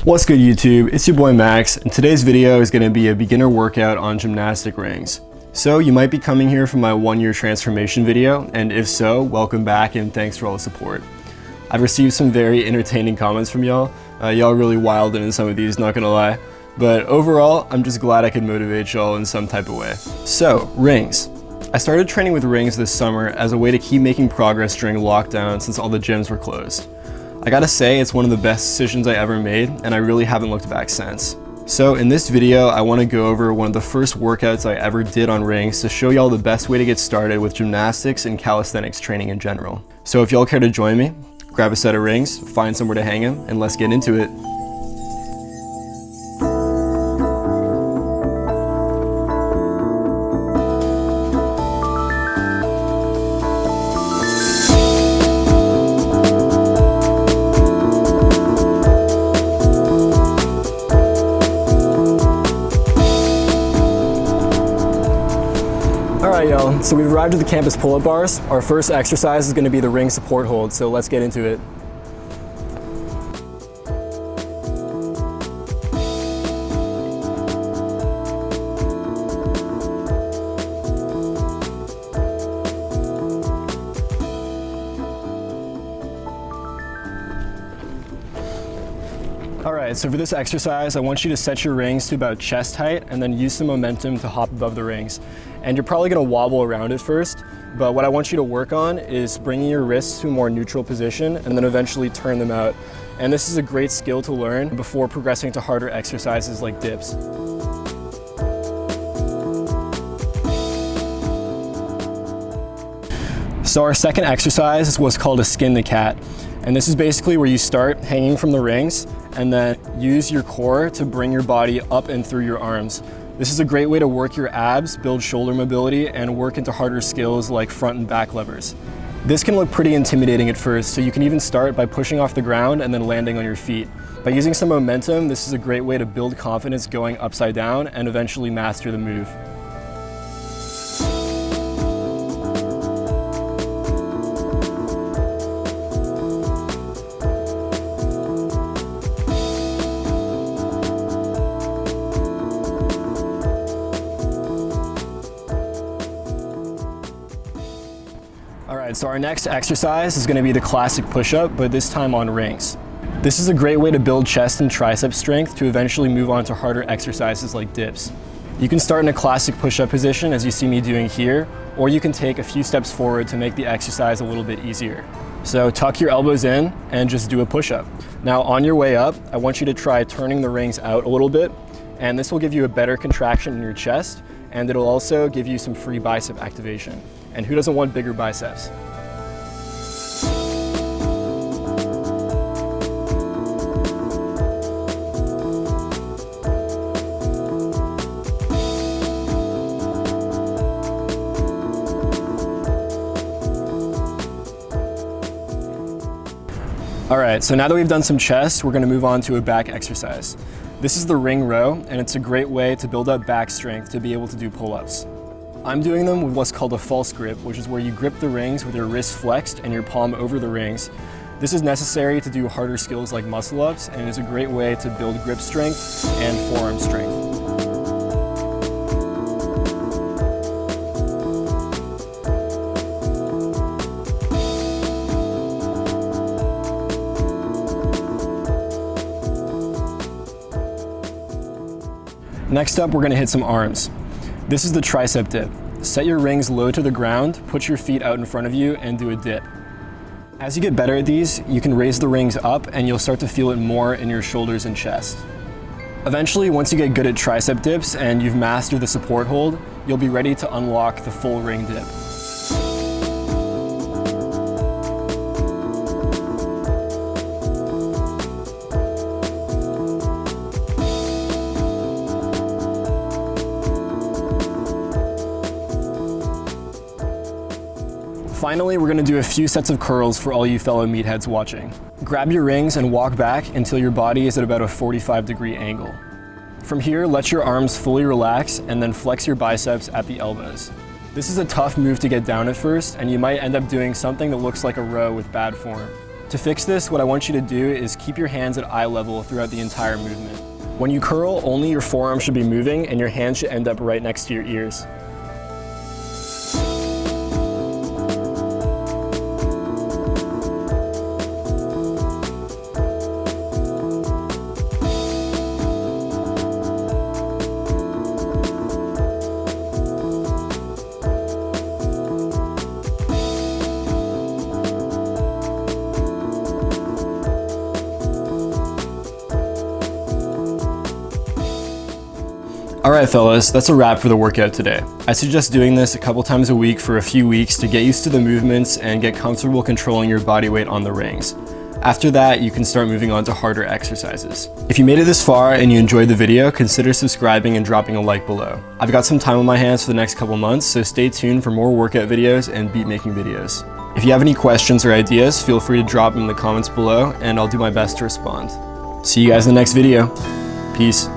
What's good YouTube? It's your boy Max, and today's video is going to be a beginner workout on gymnastic rings. So you might be coming here from my 1-year transformation video, and if so, welcome back and thanks for all the support. I've received some very entertaining comments from y'all. Y'all really wilded in some of these, not gonna lie. But overall, I'm just glad I could motivate y'all in some type of way. So, rings. I started training with rings this summer as a way to keep making progress during lockdown since all the gyms were closed. I gotta say, it's one of the best decisions I ever made, and I really haven't looked back since. So in this video, I wanna go over one of the first workouts I ever did on rings to show y'all the best way to get started with gymnastics and calisthenics training in general. So if y'all care to join me, grab a set of rings, find somewhere to hang them, and let's get into it. Alright y'all, so we've arrived at the campus pull-up bars. Our first exercise is going to be the ring support hold, so let's get into it. Alright, so for this exercise, I want you to set your rings to about chest height and then use some momentum to hop above the rings. And you're probably going to wobble around it first, but what I want you to work on is bringing your wrists to a more neutral position and then eventually turn them out. And this is a great skill to learn before progressing to harder exercises like dips. So our second exercise is what's called a skin the cat. And this is basically where you start hanging from the rings and then use your core to bring your body up and through your arms. This is a great way to work your abs, build shoulder mobility, and work into harder skills like front and back levers. This can look pretty intimidating at first, so you can even start by pushing off the ground and then landing on your feet. By using some momentum, this is a great way to build confidence going upside down and eventually master the move. Alright, so our next exercise is going to be the classic push-up, but this time on rings. This is a great way to build chest and tricep strength to eventually move on to harder exercises like dips. You can start in a classic push-up position as you see me doing here, or you can take a few steps forward to make the exercise a little bit easier. So tuck your elbows in and just do a push-up. Now on your way up, I want you to try turning the rings out a little bit, and this will give you a better contraction in your chest, and it'll also give you some free bicep activation. And who doesn't want bigger biceps? Alright, so now that we've done some chest, we're going to move on to a back exercise. This is the ring row, and it's a great way to build up back strength to be able to do pull-ups. I'm doing them with what's called a false grip, which is where you grip the rings with your wrist flexed and your palm over the rings. This is necessary to do harder skills like muscle-ups, and is a great way to build grip strength and forearm strength. Next up, we're going to hit some arms. This is the tricep dip. Set your rings low to the ground, put your feet out in front of you, and do a dip. As you get better at these, you can raise the rings up and you'll start to feel it more in your shoulders and chest. Eventually, once you get good at tricep dips and you've mastered the support hold, you'll be ready to unlock the full ring dip. Finally, we're going to do a few sets of curls for all you fellow meatheads watching. Grab your rings and walk back until your body is at about a 45-degree angle. From here, let your arms fully relax and then flex your biceps at the elbows. This is a tough move to get down at first, and you might end up doing something that looks like a row with bad form. To fix this, what I want you to do is keep your hands at eye level throughout the entire movement. When you curl, only your forearm should be moving and your hands should end up right next to your ears. Alright fellas, that's a wrap for the workout today. I suggest doing this a couple times a week for a few weeks to get used to the movements and get comfortable controlling your body weight on the rings. After that, you can start moving on to harder exercises. If you made it this far and you enjoyed the video, consider subscribing and dropping a like below. I've got some time on my hands for the next couple months, so stay tuned for more workout videos and beat making videos. If you have any questions or ideas, feel free to drop them in the comments below and I'll do my best to respond. See you guys in the next video. Peace.